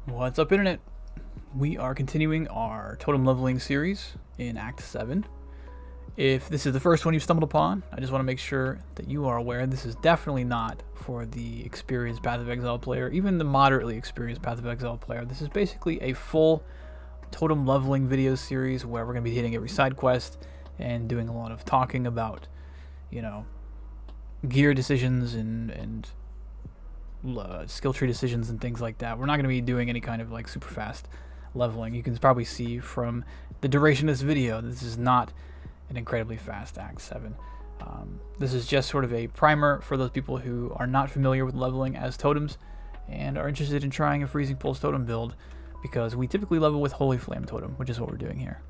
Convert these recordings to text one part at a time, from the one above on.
What's up, Internet? We are continuing our totem leveling series in Act 7. If this is the first one you've stumbled upon, I just want to make sure that you are aware this is definitely not for the experienced Path of Exile player, even the moderately experienced Path of Exile player. This is basically a full totem leveling video series where we're going to be hitting every side quest and doing a lot of talking about, gear decisions and skill tree decisions and things like that. We're not going to be doing any kind of like super fast leveling. You can probably see from the duration of this video, this is not an incredibly fast Act 7. This is just sort of a primer for those people who are not familiar with leveling as totems and are interested in trying a Freezing Pulse totem build, because we typically level with Holy Flame Totem, which is what we're doing here.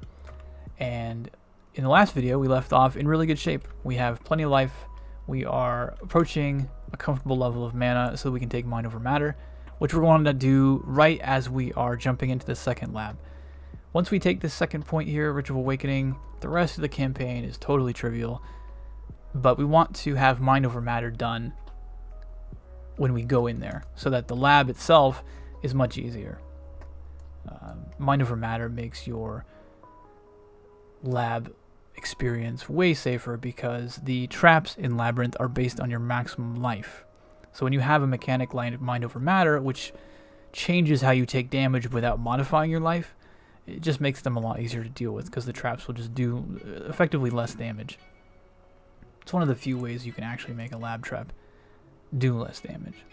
And in the last video, we left off in really good shape. We have plenty of life. We are approaching a comfortable level of mana so we can take Mind Over Matter, which we're going to do right as we are jumping into the second lab. Once we take this second point here, Ritual Awakening, the rest of the campaign is totally trivial, but we want to have Mind Over Matter done when we go in there so that the lab itself is much easier. Mind Over Matter makes your lab experience way safer because the traps in Labyrinth are based on your maximum life. So when you have a mechanic like Mind Over Matter, which changes how you take damage without modifying your life, it just makes them a lot easier to deal with because the traps will just do effectively less damage. It's one of the few ways you can actually make a lab trap do less damage.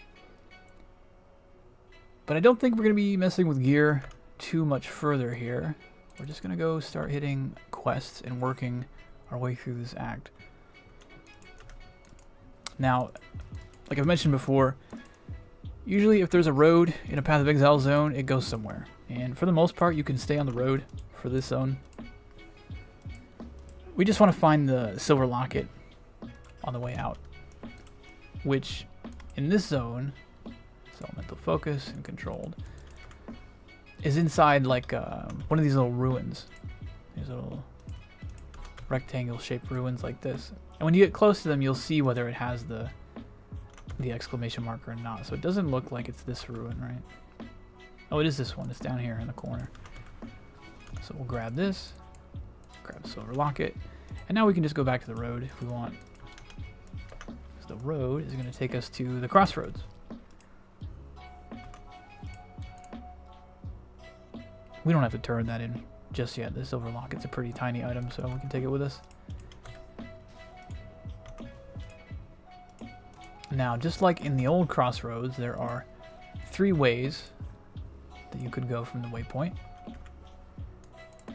But I don't think we're going to be messing with gear too much further here. We're just going to go start hitting quests and working our way through this act. Now, like I've mentioned before, usually if there's a road in a Path of Exile zone, it goes somewhere. And for the most part, you can stay on the road for this zone. We just want to find the silver locket on the way out, which in this zone, it's elemental focus and controlled, is inside like one of these little ruins. These little rectangle shaped ruins like this. And when you get close to them, you'll see whether it has the exclamation mark or not. So it doesn't look like it's this ruin, right? Oh, it is this one. It's down here in the corner. So we'll grab this, grab the silver locket, and now we can just go back to the road if we want. So the road is going to take us to the Crossroads. We don't have to turn that in just yet. The silver locket's a pretty tiny item, so we can take it with us. Now, just like in the old Crossroads, there are 3 ways that you could go from the waypoint.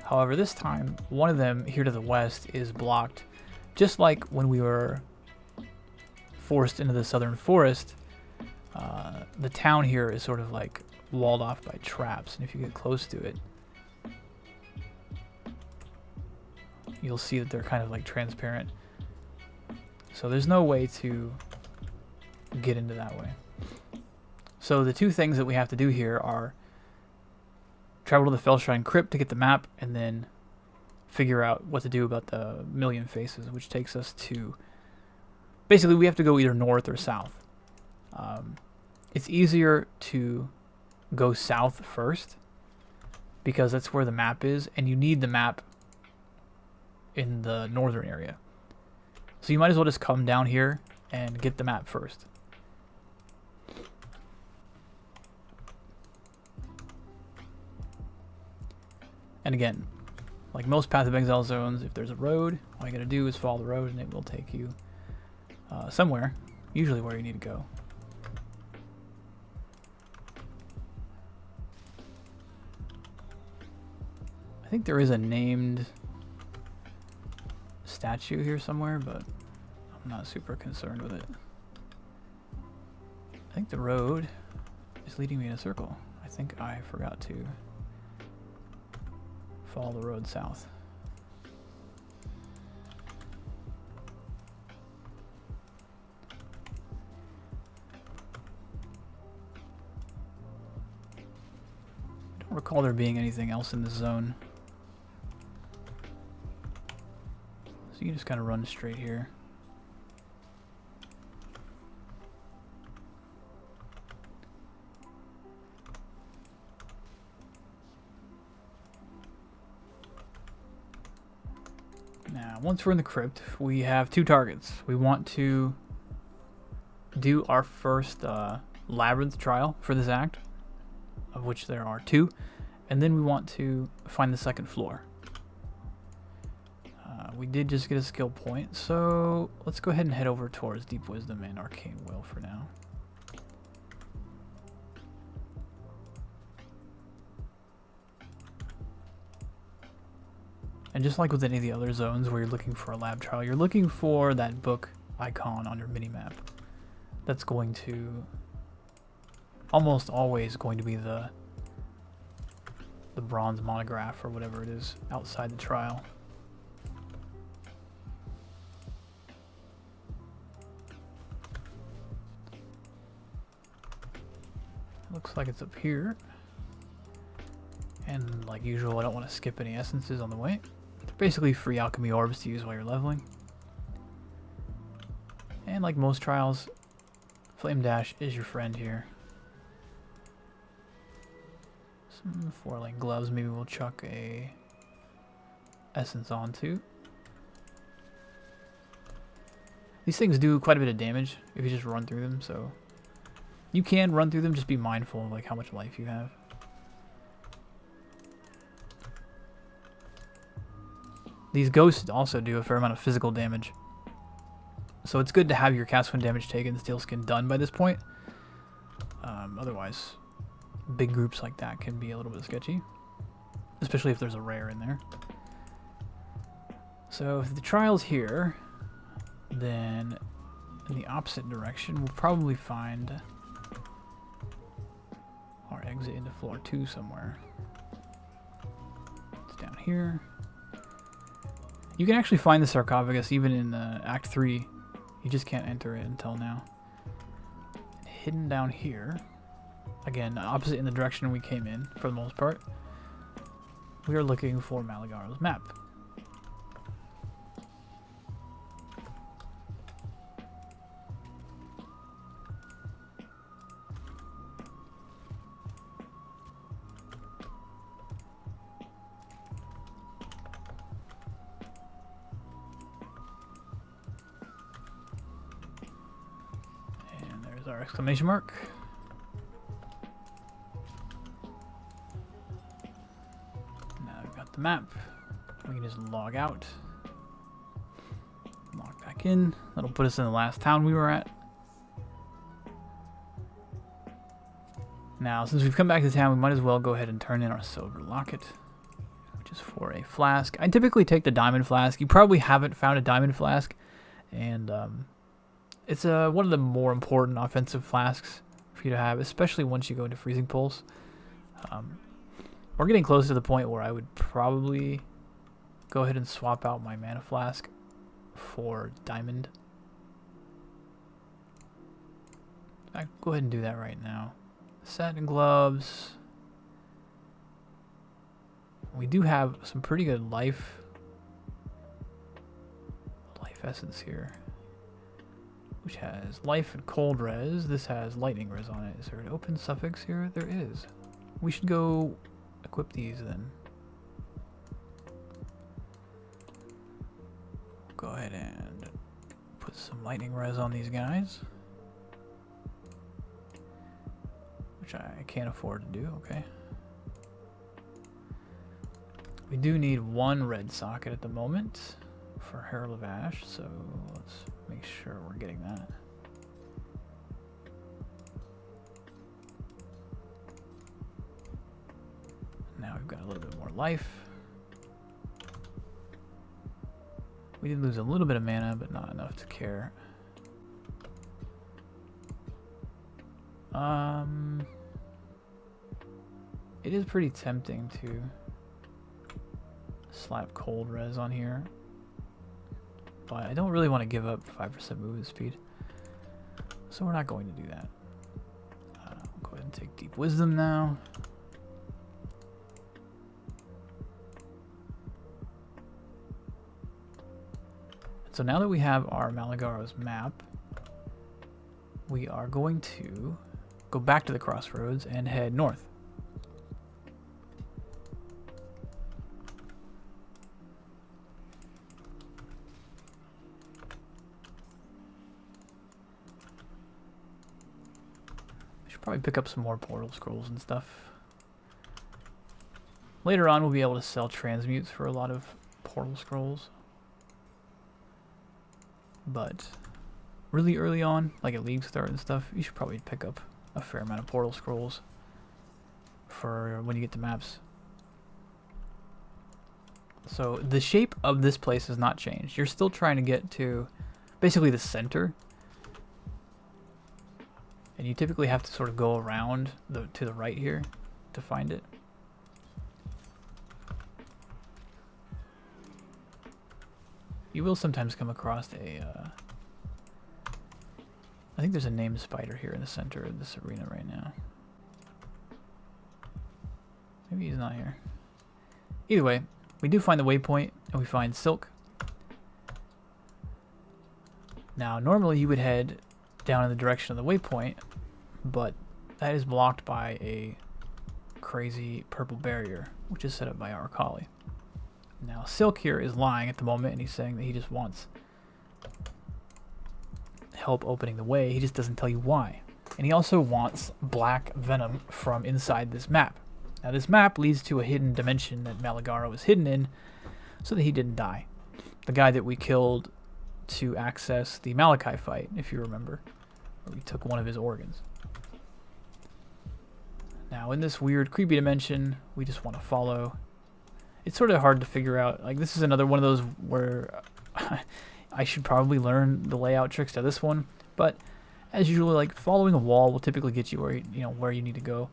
However, this time, one of them here to the west is blocked. Just like when we were forced into the southern forest, the town here is sort of like walled off by traps, and if you get close to it, you'll see that they're kind of like transparent. So there's no way to get into that way. So the 2 things that we have to do here are travel to the Fellshrine Crypt to get the map, and then figure out what to do about the Million Faces, which takes us to... Basically, we have to go either north or south. It's easier to go south first because that's where the map is, and you need the map in the northern area. So you might as well just come down here and get the map first. And again, like most Path of Exile zones, if there's a road, all you gotta do is follow the road and it will take you somewhere, usually where you need to go. I think there is a named statue here somewhere, but I'm not super concerned with it. I think the road is leading me in a circle. I think I forgot to follow the road south. I don't recall there being anything else in this zone. So you can just kind of run straight here. once we're in the crypt, we have 2 targets. We want to do our first Labyrinth trial for this act, of which there are 2, and then we want to find the 2nd floor. We did just get a skill point, so let's go ahead and head over towards Deep Wisdom and Arcane Will for now. And just like with any of the other zones where you're looking for a lab trial, you're looking for that book icon on your minimap. That's going to almost always going to be the bronze monograph or whatever it is outside the trial. Looks like it's up here. And like usual, I don't want to skip any essences on the way. They're basically free alchemy orbs to use while you're leveling. And like most trials, Flame Dash is your friend here. Some 4-lane gloves, maybe we'll chuck a essence onto. These things do quite a bit of damage if you just run through them, so you can run through them, just be mindful of like how much life you have. These ghosts also do a fair amount of physical damage, so it's good to have your cast when damage taken, steel skin done by this point. Otherwise, big groups like that can be a little bit sketchy, especially if there's a rare in there. So if the trial's here, then in the opposite direction, we'll probably find our exit into floor 2 somewhere. It's down here. You can actually find the sarcophagus even in Act 3. You just can't enter it until now. Hidden down here, again, opposite in the direction we came in for the most part, we are looking for Maligaro's map. Our exclamation mark. Now we've got the map. We can just log out. Log back in. That'll put us in the last town we were at. Now, since we've come back to town, we might as well go ahead and turn in our silver locket, which is for a flask. I typically take the diamond flask. You probably haven't found a diamond flask, and it's one of the more important offensive flasks for you to have, especially once you go into Freezing Pulse. We're getting close to the point where I would probably go ahead and swap out my mana flask for diamond. I'll go ahead and do that right now. Satin gloves. We do have some pretty good life essence here, which has life and cold res. This has lightning res on it. Is there an open suffix here? There is. We should go equip these then. Go ahead and put some lightning res on these guys, which I can't afford to do. Okay. We do need 1 red socket at the moment for Herald of Ash, so let's make sure we're getting that. Now we've got a little bit more life. We did lose a little bit of mana, but not enough to care. It is pretty tempting to slap cold res on here, but I don't really want to give up 5% movement speed, so we're not going to do that. I'll go ahead and take Deep Wisdom now. So now that we have our Maligaro's map, we are going to go back to the Crossroads and head north. Should probably pick up some more portal scrolls and stuff. Later on, we'll be able to sell transmutes for a lot of portal scrolls. But really early on, like at League Start and stuff, you should probably pick up a fair amount of portal scrolls for when you get to maps. So the shape of this place has not changed. You're still trying to get to basically the center. And you typically have to sort of go around to the right here to find it. You will sometimes come across a... I think there's a named spider here in the center of this arena right now. Maybe he's not here. Either way, we do find the waypoint, and we find silk. Now, normally you would head down in the direction of the waypoint, but that is blocked by a crazy purple barrier, which is set up by our collie. Now, Silk here is lying at the moment, and he's saying that he just wants help opening the way. He just doesn't tell you why. And he also wants black venom from inside this map. Now, this map leads to a hidden dimension that Maligaro is hidden in, so that he didn't die. The guy that we killed to access the Malachi fight, if you remember, where we took one of his organs. Now, in this weird, creepy dimension, we just want to follow. It's sort of hard to figure out. Like, this is another one of those where I should probably learn the layout tricks to this one. But as usual, like, following a wall will typically get you where you need to go.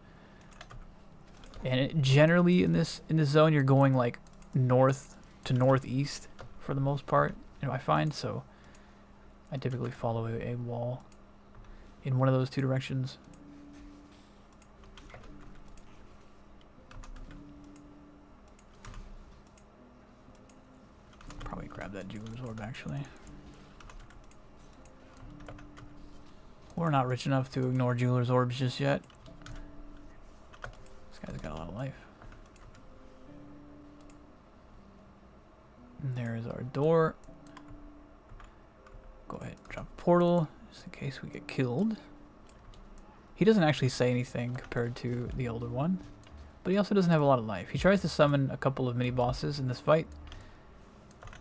And generally in this zone, you're going like north to northeast for the most part. I find so. I typically follow a wall in one of those two directions. Probably grab that jeweler's orb actually. We're not rich enough to ignore jeweler's orbs just yet. This guy's got a lot of life. And there is our door. Go ahead and drop a portal, just in case we get killed. He doesn't actually say anything compared to the older one, but he also doesn't have a lot of life. He tries to summon a couple of mini-bosses in this fight,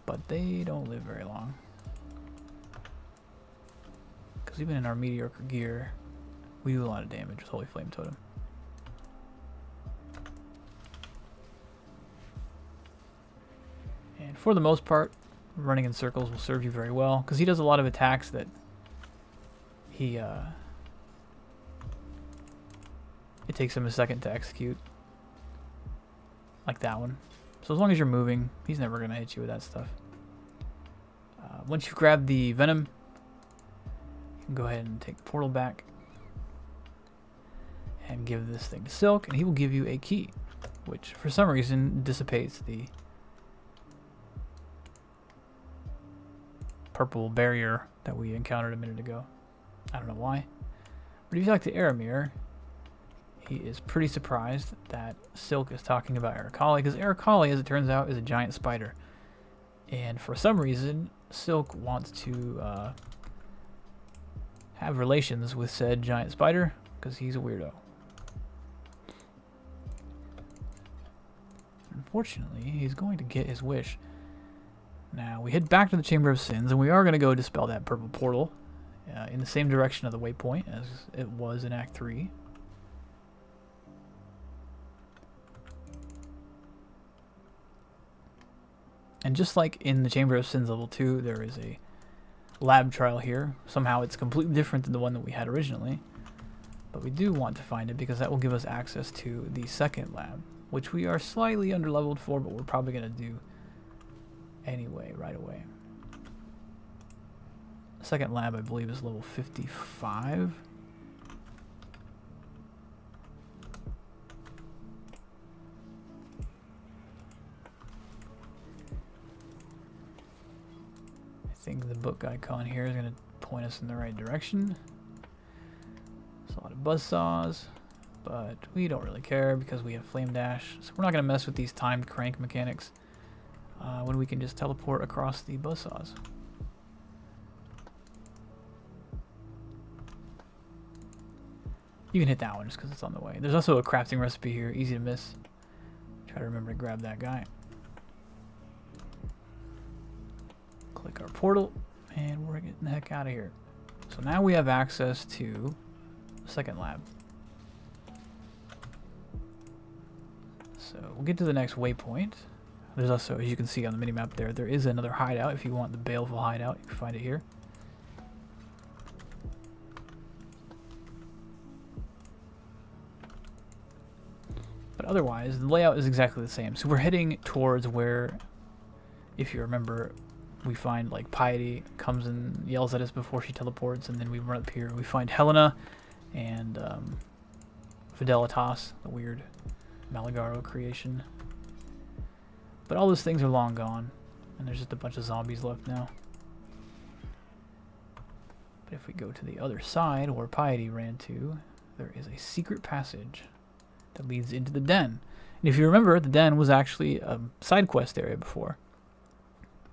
but they don't live very long. Because even in our mediocre gear, we do a lot of damage with Holy Flame Totem. And for the most part, running in circles will serve you very well, because he does a lot of attacks that he it takes him a second to execute, like that one. So as long as you're moving, he's never going to hit you with that stuff. Once you've grabbed the venom, you can go ahead and take the portal back and give this thing to Silk, and he will give you a key, which for some reason dissipates the purple barrier that we encountered a minute ago. I don't know why. But if you talk to Aramir, he is pretty surprised that Silk is talking about Aracali, because Aracali, as it turns out, is a giant spider. And for some reason, Silk wants to have relations with said giant spider, because he's a weirdo. Unfortunately, he's going to get his wish. Now, we head back to the Chamber of Sins, and we are going to go dispel that purple portal in the same direction of the waypoint as it was in Act 3. And just like in the Chamber of Sins level 2, there is a lab trial here. Somehow it's completely different than the one that we had originally. But we do want to find it because that will give us access to the second lab, which we are slightly underleveled for, but we're probably going to do anyway, right away. The second lab, I believe, is level 55. I think the book icon here is going to point us in the right direction. There's a lot of buzzsaws, but we don't really care because we have flame dash, so we're not going to mess with these timed crank mechanics when we can just teleport across the buzzsaws. You can hit that one just because it's on the way. There's also a crafting recipe here, easy to miss. Try to remember to grab that guy. Click our portal, and we're getting the heck out of here. So now we have access to the second lab. So we'll get to the next waypoint. There's also, as you can see on the minimap there is another hideout. If you want the baleful hideout, you can find it here. But otherwise, the layout is exactly the same. So we're heading towards where, if you remember, we find like Piety comes and yells at us before she teleports, and then we run up here and we find Helena and Fidelitas, the weird Maligaro creation. But all those things are long gone, and there's just a bunch of zombies left now. But if we go to the other side, where Piety ran to, there is a secret passage that leads into the den. And if you remember, the den was actually a side quest area before.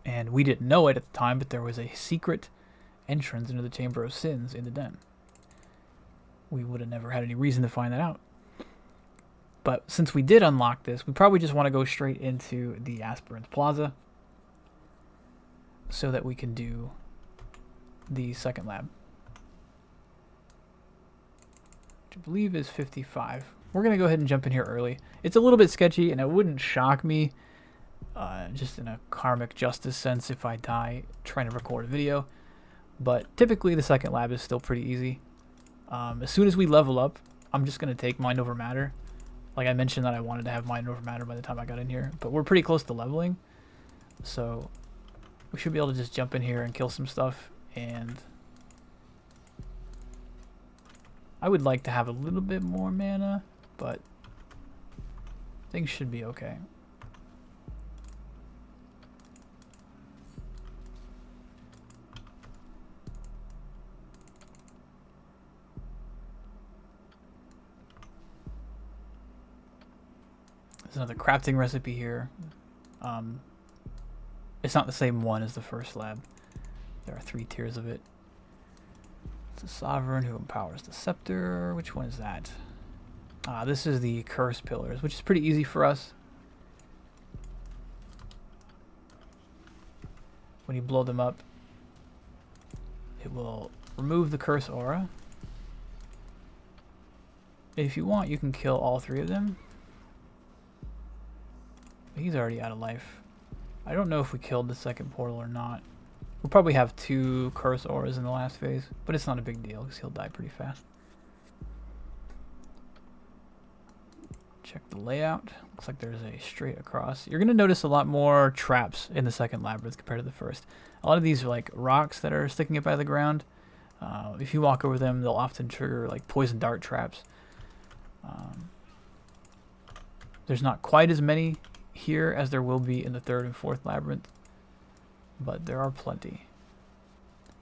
And we didn't know it at the time, but there was a secret entrance into the Chamber of Sins in the den. We would have never had any reason to find that out. But since we did unlock this, we probably just want to go straight into the Aspirant Plaza so that we can do the second lab, which I believe is 55. We're going to go ahead and jump in here early. It's a little bit sketchy, and it wouldn't shock me, just in a karmic justice sense, if I die trying to record a video. But typically the second lab is still pretty easy. As soon as we level up, I'm just going to take Mind Over Matter. Like I mentioned that I wanted to have Mind Over Matter by the time I got in here, but we're pretty close to leveling, so we should be able to just jump in here and kill some stuff. And I would like to have a little bit more mana, but things should be okay. There's another crafting recipe here. It's not the same one as the first lab. There are 3 tiers of it. It's a sovereign who empowers the scepter. Which one is that? This is the curse pillars, which is pretty easy for us. When you blow them up, it will remove the curse aura. If you want, you can kill all 3 of them. He's already out of life. I don't know if we killed the second portal or not. We'll probably have 2 curse auras in the last phase, but it's not a big deal because he'll die pretty fast. Check the layout. Looks like there's a straight across. You're going to notice a lot more traps in the second labyrinth compared to the first. A lot of these are like rocks that are sticking up out of the ground. If you walk over them, they'll often trigger like poison dart traps. There's not quite as many here as there will be in the 3rd and 4th labyrinth, but there are plenty.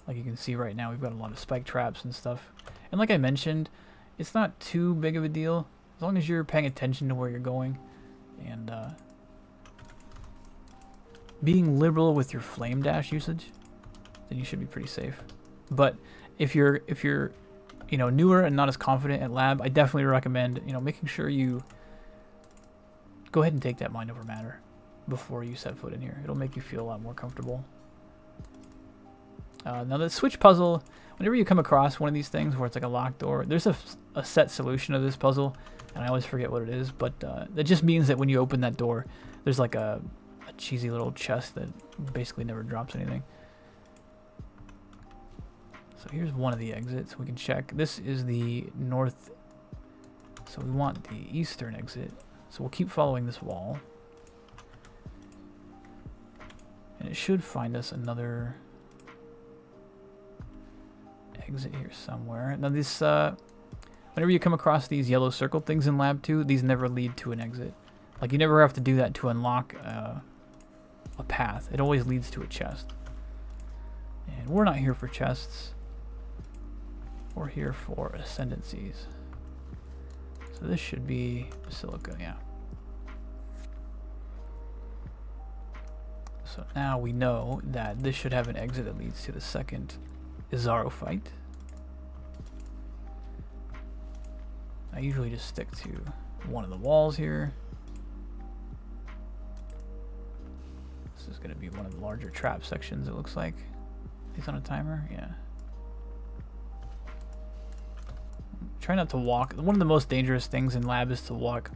Like you can see right now, we've got a lot of spike traps and stuff. And like I mentioned, it's not too big of a deal as long as you're paying attention to where you're going and being liberal with your flame dash usage, then you should be pretty safe. But if you're newer and not as confident at lab, I definitely recommend making sure you go ahead and take that Mind Over Matter before you set foot in here. It'll make you feel a lot more comfortable. Now the switch puzzle, whenever you come across one of these things where it's like a locked door, there's a set solution of this puzzle, and I always forget what it is, but that just means that when you open that door, there's like a cheesy little chest that basically never drops anything. So here's one of the exits we can check. This is the north, so we want the eastern exit. So we'll keep following this wall. And it should find us another exit here somewhere. Now this, whenever you come across these yellow circle things in Lab 2, these never lead to an exit. Like you never have to do that to unlock a path. It always leads to a chest. And we're not here for chests. We're here for ascendancies. So this should be Basilica, yeah. So now we know that this should have an exit that leads to the second Izaro fight. usually just stick to one of the walls here. This is going to be one of the larger trap sections, it looks like. He's on a timer? Yeah. Try not to walk. One of the most dangerous things in lab is to walk,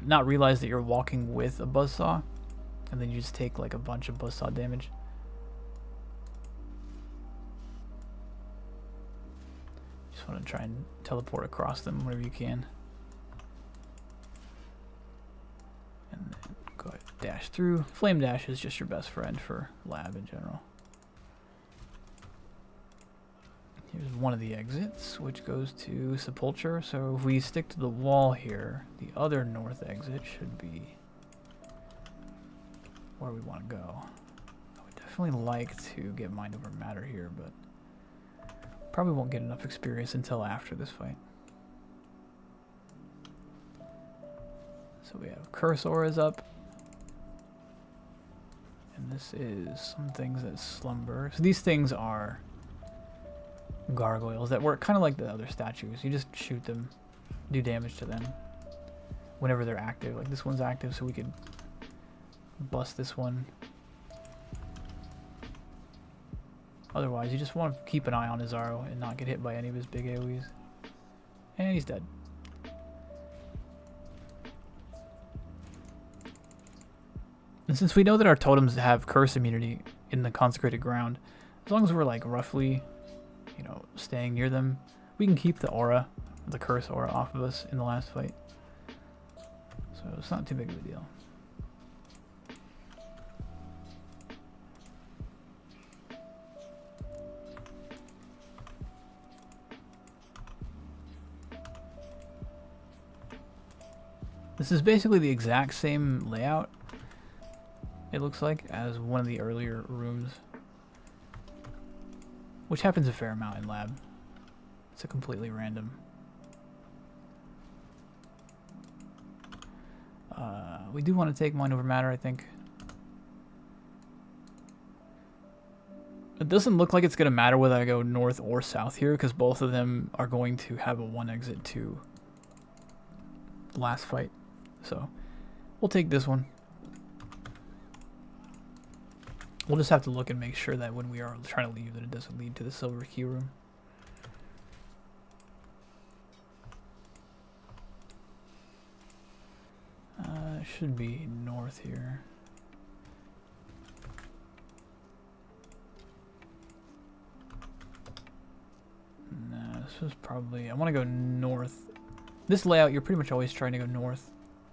not realize that you're walking with a buzzsaw, and then you just take like a bunch of buzzsaw damage. Just want to try and teleport across them whenever you can. And then go ahead, dash through. Flame dash is just your best friend for lab in general. Here's one of the exits, which goes to Sepulture. So if we stick to the wall here, the other north exit should be where we want to go. I would definitely like to get Mind Over Matter here, but probably won't get enough experience until after this fight. So we have Curse Auras up. And this is some things that slumber. So these things are gargoyles that work kind of like the other statues. You just shoot them, do damage to them whenever they're active. Like this one's active, so we could bust this one. Otherwise, you just want to keep an eye on his arrow and not get hit by any of his big AoEs. And he's dead. And since we know that our totems have curse immunity in the consecrated ground, as long as we're like roughly, you know, staying near them, we can keep the aura, the curse aura, off of us in the last fight. So it's not too big of a deal. This is basically the exact same layout, it looks like, as one of the earlier rooms, which happens a fair amount in lab. It's a completely random. We do want to take Mind Over Matter, I think. It doesn't look like it's going to matter whether I go north or south here, because both of them are going to have a one exit to the last fight. So we'll take this one. We'll just have to look and make sure that when we are trying to leave that it doesn't lead to the silver key room. It should be north here. No, this was probably... I want to go north. This layout, you're pretty much always trying to go north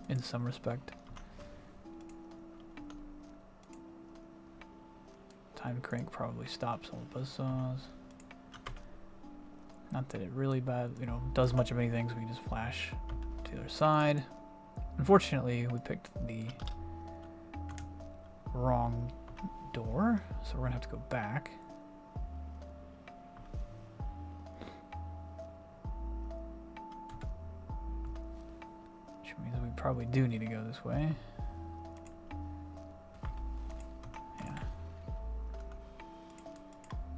in some respect. Time crank probably stops all the buzzsaws. Not that it really does much of anything, so we can just flash to the other side. Unfortunately, we picked the wrong door, so we're gonna have to go back. Which means we probably do need to go this way. Yeah.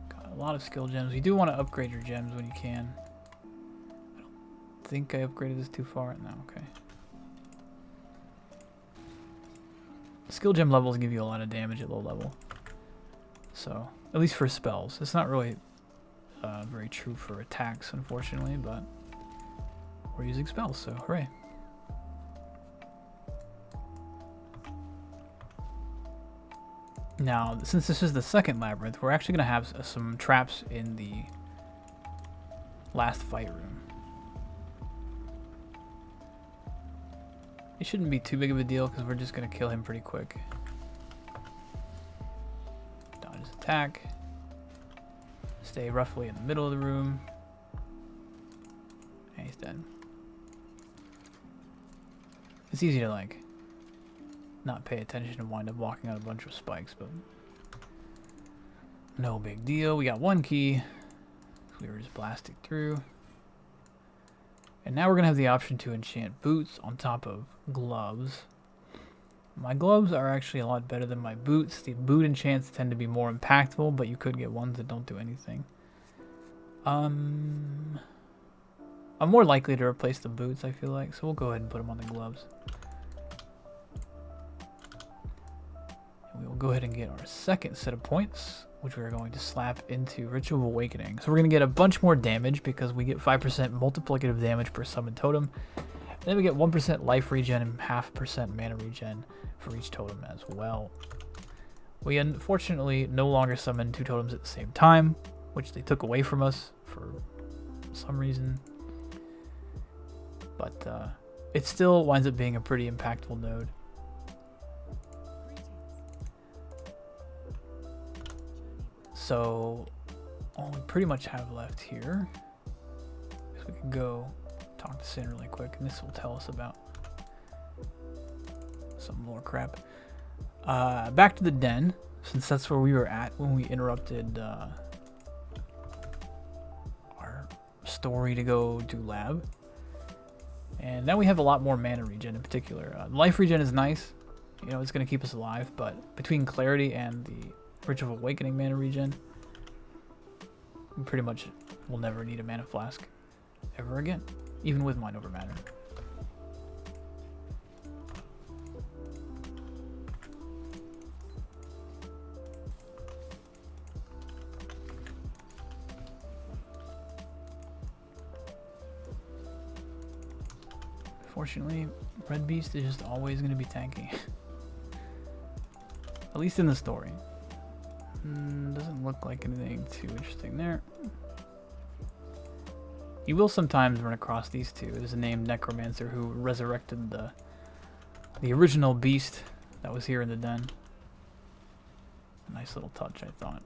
Got a lot of skill gems. You do want to upgrade your gems when you can. I don't think I upgraded this too far. No, okay. Skill gem levels give you a lot of damage at low level. So, at least for spells. It's not really very true for attacks, unfortunately, but we're using spells, so hooray. Now, since this is the second labyrinth, we're actually going to have some traps in the last fight room. It shouldn't be too big of a deal because we're just going to kill him pretty quick. Dodge his attack. Stay roughly in the middle of the room. And he's dead. It's easy to like not pay attention and wind up walking out a bunch of spikes, but no big deal. We got one key. We were just blasting through. And now we're going to have the option to enchant boots on top of gloves. My gloves are actually a lot better than my boots. The boot enchants tend to be more impactful, but you could get ones that don't do anything. Oh, I'm more likely to replace the boots, I feel like, so we'll go ahead and put them on the gloves. And we will go ahead and get our second set of points, which we're going to slap into Ritual of Awakening. So we're going to get a bunch more damage because we get 5% multiplicative damage per summoned totem. And then we get 1% life regen and 0.5% mana regen for each totem as well. We unfortunately no longer summon 2 totems at the same time, which they took away from us for some reason. But it still winds up being a pretty impactful node. So all we pretty much have left here is we can go talk to Sin really quick, and this will tell us about some more crap. Back to the den, since that's where we were at when we interrupted our story to go do lab. And now we have a lot more mana regen in particular. Life regen is nice, you know, it's going to keep us alive, but between Clarity and the Ritual of Awakening mana regen, we pretty much will never need a mana flask ever again, even with Mind Over Matter. Fortunately, Red Beast is just always going to be tanky. At least in the story. Doesn't look like anything too interesting there. You will sometimes run across these two. There's a named Necromancer who resurrected the original beast that was here in the den. Nice little touch, I thought.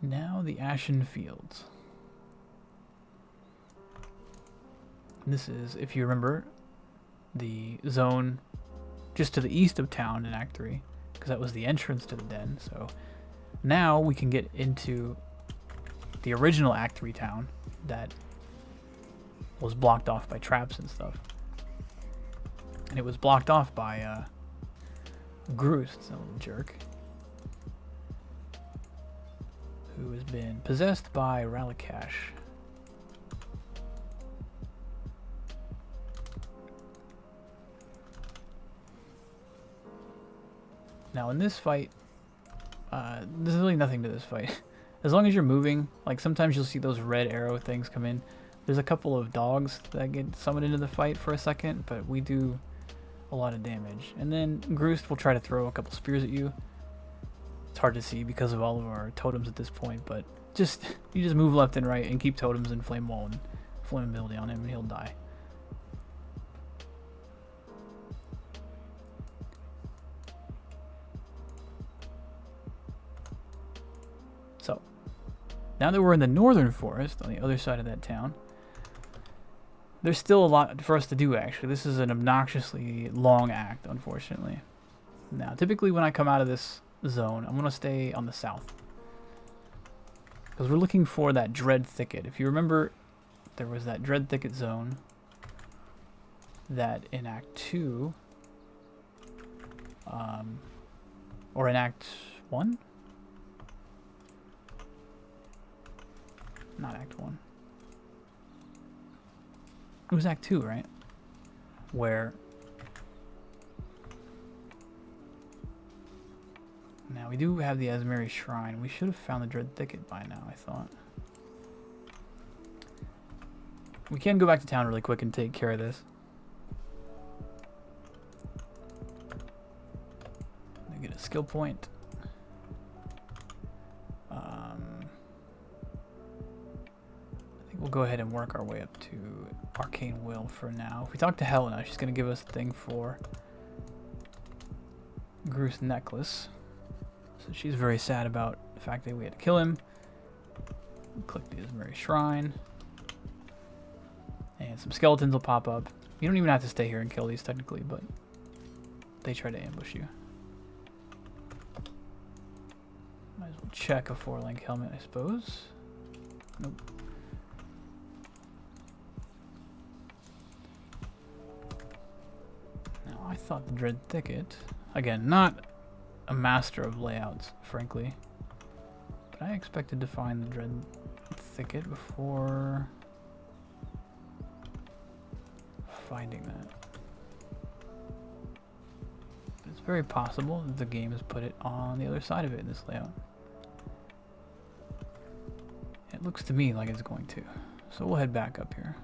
Now the Ashen Fields. This is, if you remember, the zone just to the east of town in Act 3, because that was the entrance to the den. So now we can get into the original Act 3 town that was blocked off by traps and stuff. And it was blocked off by Groost, a little jerk, who has been possessed by Ralakash. Now in this fight, there's really nothing to this fight. As long as you're moving, like sometimes you'll see those red arrow things come in. There's a couple of dogs that get summoned into the fight for a second, but we do a lot of damage. And then Groost will try to throw a couple spears at you. It's hard to see because of all of our totems at this point, but you just move left and right and keep totems and flame wall and flammability on him and he'll die. So, now that we're in the northern forest on the other side of that town, there's still a lot for us to do actually. This is an obnoxiously long act, unfortunately. Now, typically when I come out of this zone, I'm going to stay on the south, because we're looking for that Dread Thicket. If you remember, there was that Dread Thicket zone that in Act 2, or in Act 1? Not Act 1. It was Act 2, right? Where... Now, we do have the Asmeri Shrine. We should have found the Dread Thicket by now, I thought. We can go back to town really quick and take care of this. Get a skill point. I think we'll go ahead and work our way up to Arcane Will for now. If we talk to Helena, she's going to give us a thing for Groost Necklace. So she's very sad about the fact that we had to kill him. Click the Asmeri Shrine. And some skeletons will pop up. You don't even have to stay here and kill these technically, but they try to ambush you. Might as well check a 4-link helmet, I suppose. Nope. Now, I thought the Dread Thicket, again, not a master of layouts, frankly. But I expected to find the dread thicket before finding that. But it's very possible that the game has put it on the other side of it in this layout. It looks to me like it's going to. So we'll head back up here.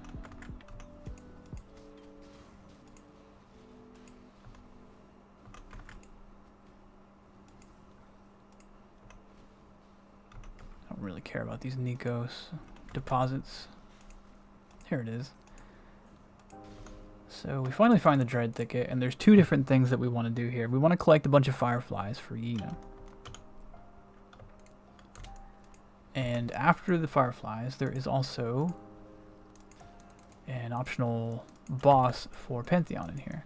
I don't really care about these Nikos deposits. Here it is. So we finally find the dread thicket, and there's two different things that we want to do here. We want to collect a bunch of fireflies for Yina. And after the fireflies, there is also an optional boss for Pantheon in here.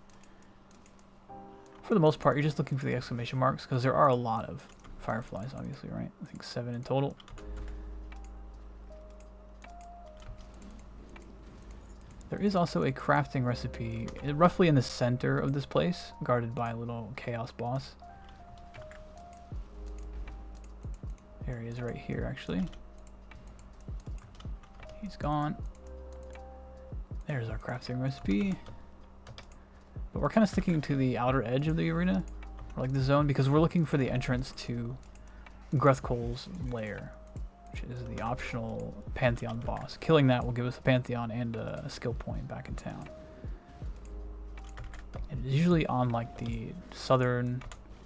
For the most part, you're just looking for the exclamation marks, because there are a lot of fireflies, obviously, right? I think 7 in total. There is also a crafting recipe roughly in the center of this place, guarded by a little chaos boss. There he is right here, actually. He's gone. There's our crafting recipe. But we're kind of sticking to the outer edge of the arena, or like the zone, because we're looking for the entrance to Gruthkol's lair, which is the optional Pantheon boss. Killing that will give us a Pantheon and a skill point back in town. And it's usually on like the southern,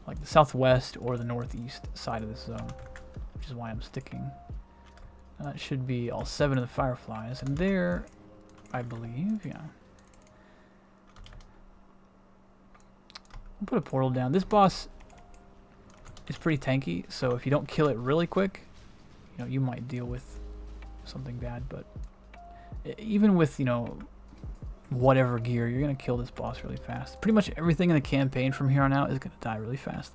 like the southwest or the northeast side of this zone, which is why I'm sticking. And that should be all 7 of the fireflies, and there, I believe, yeah. I'll put a portal down. This boss is pretty tanky, so if you don't kill it really quick, you know, you might deal with something bad. But even with, you know, whatever gear, you're gonna kill this boss really fast. Pretty much everything in the campaign from here on out is gonna die really fast,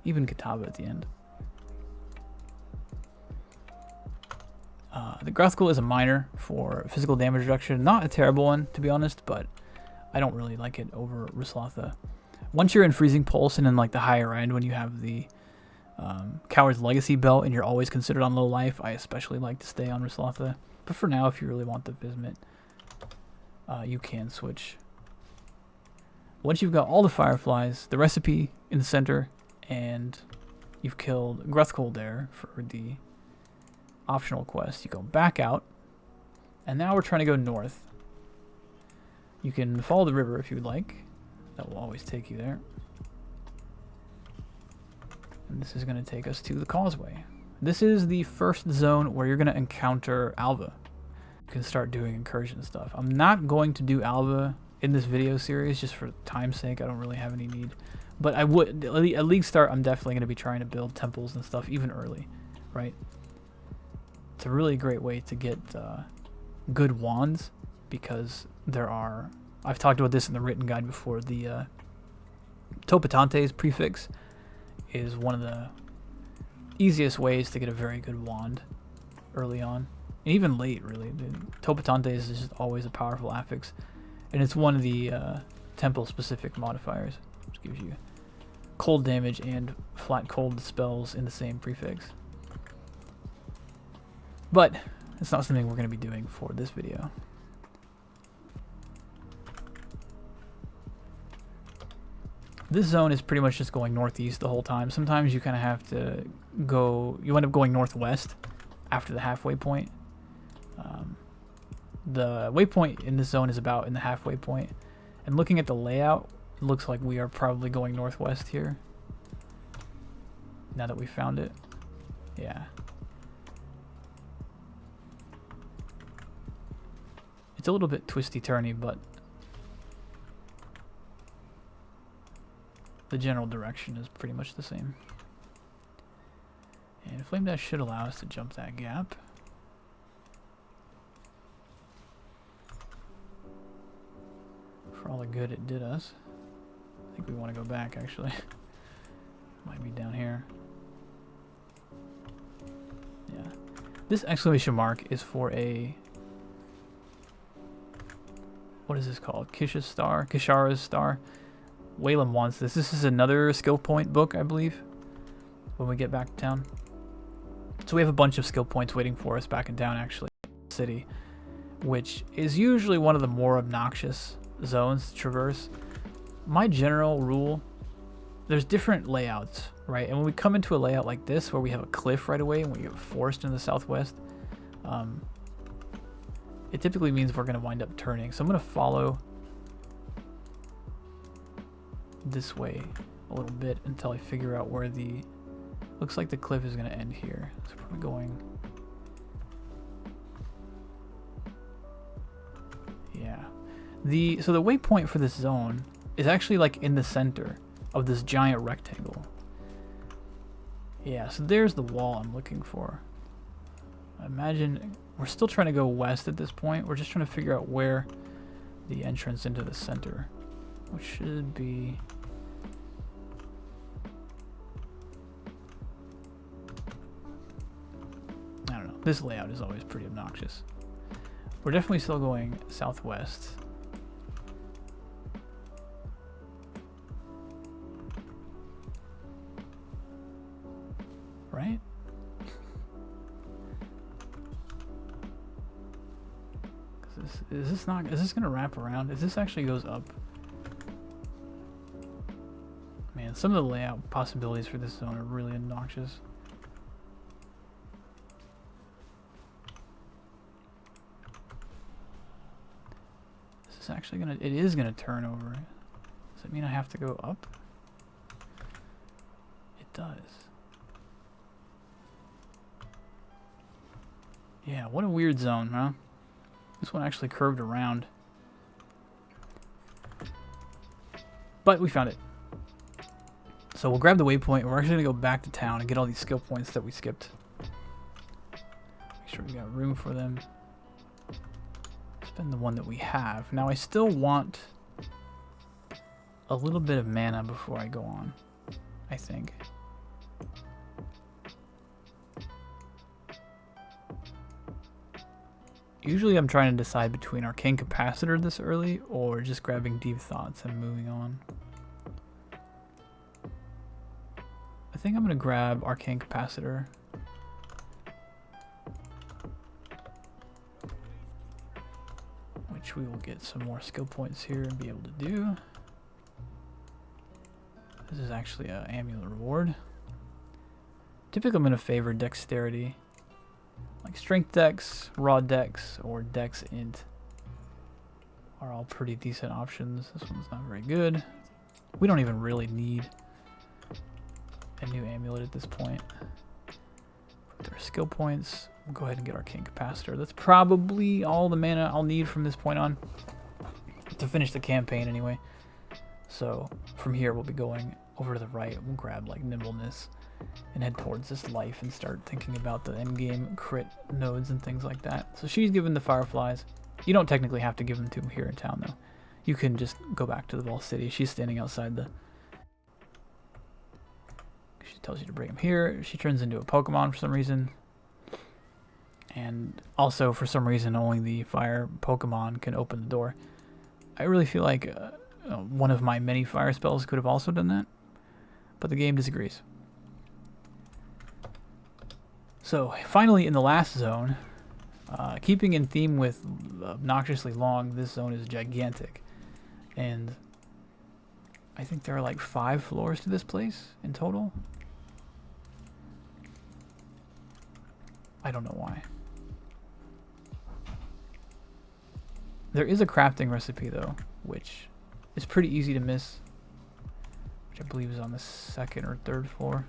even Kitava at the end. The Gruthkol is a miner for physical damage reduction. Not a terrible one, to be honest, but I don't really like it over Ruslotha. Once you're in Freezing Pulse and in like the higher end, when you have the Coward's Legacy belt and you're always considered on low life, I especially like to stay on Ruslotha. But for now, if you really want the Vismit, you can switch. Once you've got all the fireflies, the recipe in the center, and you've killed Gruthkol there for the optional quest, you go back out, and now we're trying to go north. You can follow the river if you would like. That will always take you there. And this is going to take us to the causeway. This is the first zone where you're going to encounter Alva. You can start doing incursion stuff. I'm not going to do Alva in this video series just for time's sake. I don't really have any need. But I would, at League Start, I'm definitely going to be trying to build temples and stuff even early, right? It's a really great way to get good wands, because there are, I've talked about this in the written guide before, the Topatante's prefix is one of the easiest ways to get a very good wand early on, and even late, really. The Topatantes is just always a powerful affix, and it's one of the temple-specific modifiers, which gives you cold damage and flat cold spells in the same prefix. But it's not something we're going to be doing for this video. This zone is pretty much just going northeast the whole time. Sometimes you kind of have to go, you end up going northwest after the halfway point. The waypoint in this zone is about in the halfway point. And looking at the layout, it looks like we are probably going northwest here. Now that we found it. Yeah. It's a little bit twisty-turny, but the general direction is pretty much the same. And Flame Dash should allow us to jump that gap. For all the good it did us. I think we want to go back, actually. Might be down here. Yeah. This exclamation mark is for a... what is this called? Kishara's star. Wayland wants this. This is another skill point book, I believe, when we get back to town. So we have a bunch of skill points waiting for us back in town, actually, city, which is usually one of the more obnoxious zones to traverse. My general rule, there's different layouts, right? And when we come into a layout like this, where we have a cliff right away and we get forest in the southwest, it typically means we're going to wind up turning. So I'm going to follow this way a little bit until I figure out where the... Looks like the cliff is going to end here. So we're going... Yeah. So the waypoint for this zone is actually like in the center of this giant rectangle. Yeah, so there's the wall I'm looking for. Imagine we're still trying to go west at this point. We're just trying to figure out where the entrance into the center, which should be... I don't know. This layout is always pretty obnoxious. We're definitely still going southwest. Right? Is this gonna wrap around? Is this actually goes up? Man, some of the layout possibilities for this zone are really obnoxious. This is actually gonna, it is gonna turn over. Does it mean I have to go up? It does. Yeah, what a weird zone, huh? This one actually curved around. But we found it. So we'll grab the waypoint. We're actually going to go back to town and get all these skill points that we skipped. Make sure we got room for them. Spend the one that we have. Now I still want a little bit of mana before I go on, I think. Usually I'm trying to decide between Arcane Capacitor this early or just grabbing Deep Thoughts and moving on. I think I'm going to grab Arcane Capacitor. Which we will get some more skill points here and be able to do. This is actually an amulet reward. Typically I'm going to favor dexterity. Like strength dex, raw dex, or dex int are all pretty decent options. This one's not very good. We don't even really need a new amulet at this point. With our skill points, we'll go ahead and get Arcane Capacitor. That's probably all the mana I'll need from this point on to finish the campaign anyway. So from here we'll be going over to the right. We'll grab like Nimbleness and head towards this life and start thinking about the endgame crit nodes and things like that. So she's given the Fireflies. You don't technically have to give them to him here in town though. You can just go back to the Vaal City. She's standing outside the... She tells you to bring him here. She turns into a Pokemon for some reason. And also for some reason only the fire Pokemon can open the door. I really feel like one of my many fire spells could have also done that. But the game disagrees. So, finally, in the last zone, keeping in theme with obnoxiously long, this zone is gigantic. And I think there are like 5 floors to this place in total. I don't know why. There is a crafting recipe, though, which is pretty easy to miss. Which I believe is on the 2nd or 3rd floor.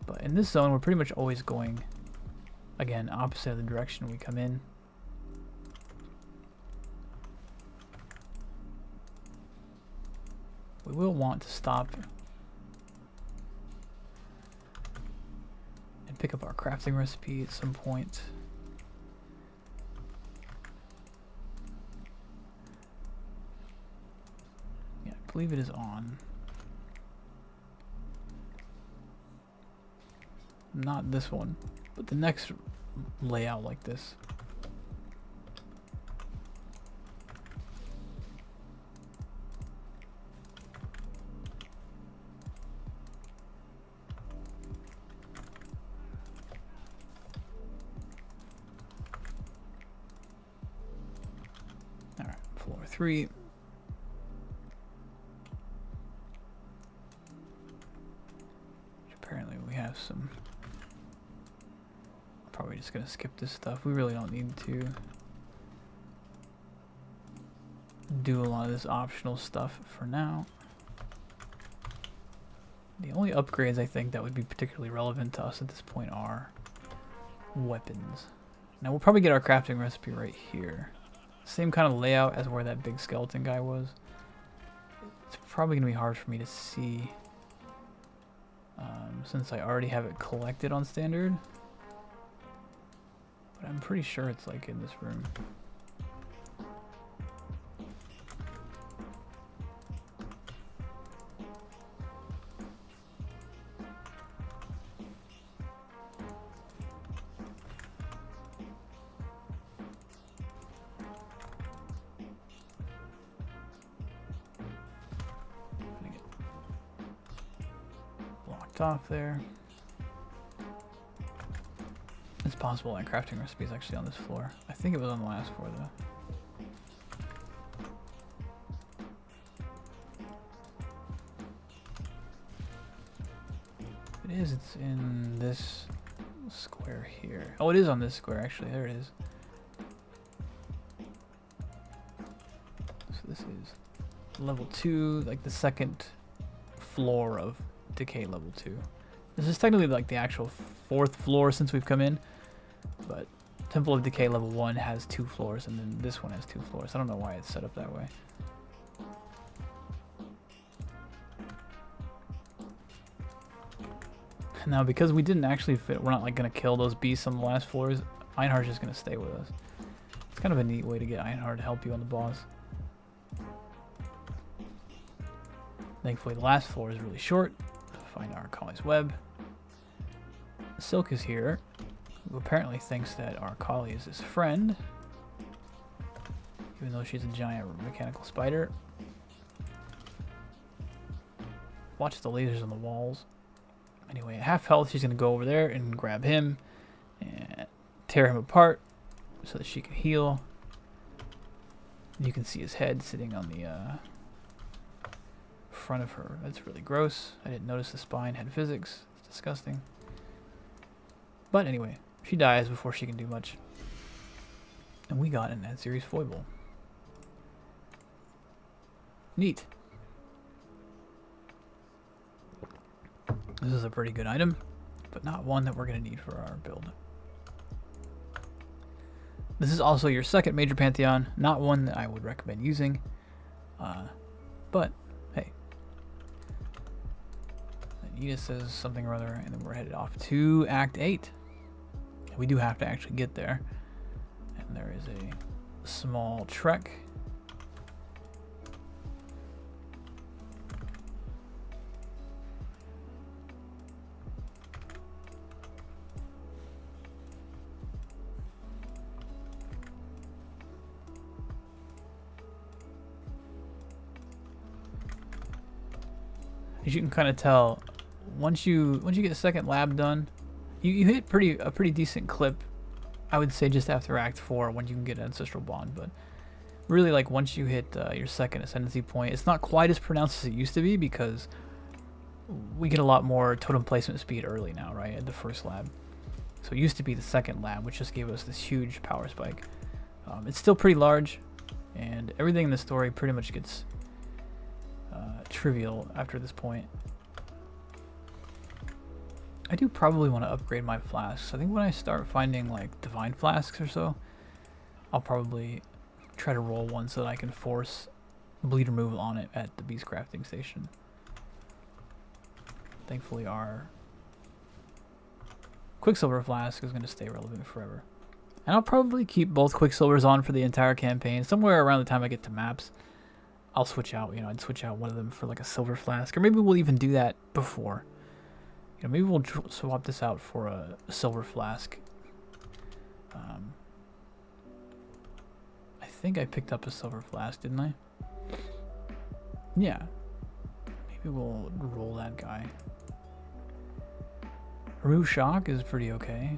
But in this zone, we're pretty much always going, again, opposite of the direction we come in. We will want to stop and pick up our crafting recipe at some point. Yeah, I believe it is on. not this one, but the next layout like this. All right, floor 3. Apparently we have some. Probably just gonna skip this stuff. We really don't need to do a lot of this optional stuff for now. The only upgrades I think that would be particularly relevant to us at this point are weapons. Now we'll probably get our crafting recipe right here. Same kind of layout as where that big skeleton guy was. It's probably gonna be hard for me to see since I already have it collected on standard. But I'm pretty sure it's like in this room. Off there. It's possible that crafting recipe is actually on this floor. I think it was on the last floor though. It is, it's in this square here. Oh, it is on this square actually. There it is. So this is level 2, like the second floor of Decay level 2. This is technically like the actual 4th floor since we've come in, but Temple of Decay level 1 has 2 floors, and then this one has 2 floors. I don't know why it's set up that way. Now, because we didn't actually fit, we're not like gonna kill those beasts on the last floors. Einhard's just gonna stay with us. It's kind of a neat way to get Einhard to help you on the boss. Thankfully, the last floor is really short. Find our Kali's web. Silk is here, who apparently thinks that our Kali is his friend, even though she's a giant mechanical spider. Watch the lasers on the walls. Anyway, at half health, she's going to go over there and grab him and tear him apart so that she can heal. You can see his head sitting on the front of her. That's really gross. I didn't notice the spine had physics. It's disgusting. But anyway, she dies before she can do much. And we got an Ad-Series foible. Neat. This is a pretty good item, but not one that we're going to need for our build. This is also your second major pantheon, not one that I would recommend using. But hey, Anita says something or other, and then we're headed off to Act 8. We do have to actually get there, and there is a small trek. As you can kind of tell, once you get a second lab done, you hit a pretty decent clip. I would say just after Act 4 when you can get Ancestral Bond, but really like once you hit your second ascendancy point, it's not quite as pronounced as it used to be because we get a lot more totem placement speed early now, right, at the first lab. So it used to be the second lab, which just gave us this huge power spike. It's still pretty large, and everything in the story pretty much gets trivial after this point. I do probably want to upgrade my flasks. I think when I start finding like divine flasks or so, I'll probably try to roll one so that I can force bleed removal on it at the beast crafting station. Thankfully our Quicksilver flask is going to stay relevant forever. And I'll probably keep both Quicksilvers on for the entire campaign. Somewhere around the time I get to maps, I'll switch out, I'd switch out one of them for like a silver flask, or maybe we'll even do that before. You know, maybe we'll swap this out for a silver flask. I think I picked up a silver flask, didn't I? Yeah. Maybe we'll roll that guy. Remove shock is pretty okay.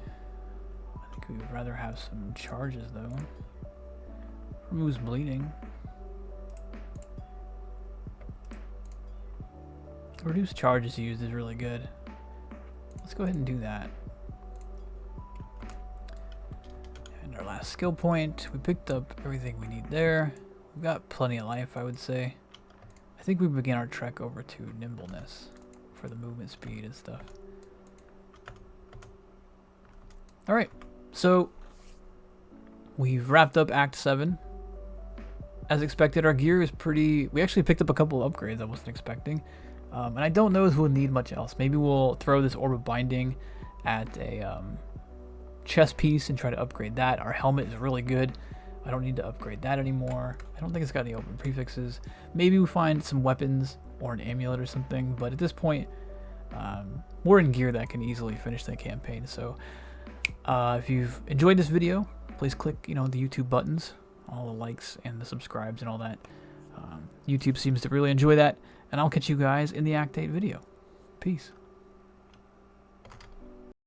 I think we would rather have some charges though. Removes bleeding. Reduce charges used is really good. Let's go ahead and do that. And our last skill point, we picked up everything we need there. We've got plenty of life, I would say. I think we begin our trek over to nimbleness for the movement speed and stuff. Alright, so we've wrapped up Act 7. As expected, our gear is pretty... We actually picked up a couple of upgrades I wasn't expecting. And I don't know if we'll need much else. Maybe we'll throw this Orb of Binding at a chest piece and try to upgrade that. Our helmet is really good. I don't need to upgrade that anymore. I don't think it's got any open prefixes. Maybe we find some weapons or an amulet or something. But at this point, we're in gear that can easily finish the campaign. So if you've enjoyed this video, please click, the YouTube buttons, all the likes and the subscribes and all that. YouTube seems to really enjoy that. And I'll catch you guys in the Act 8 video. Peace.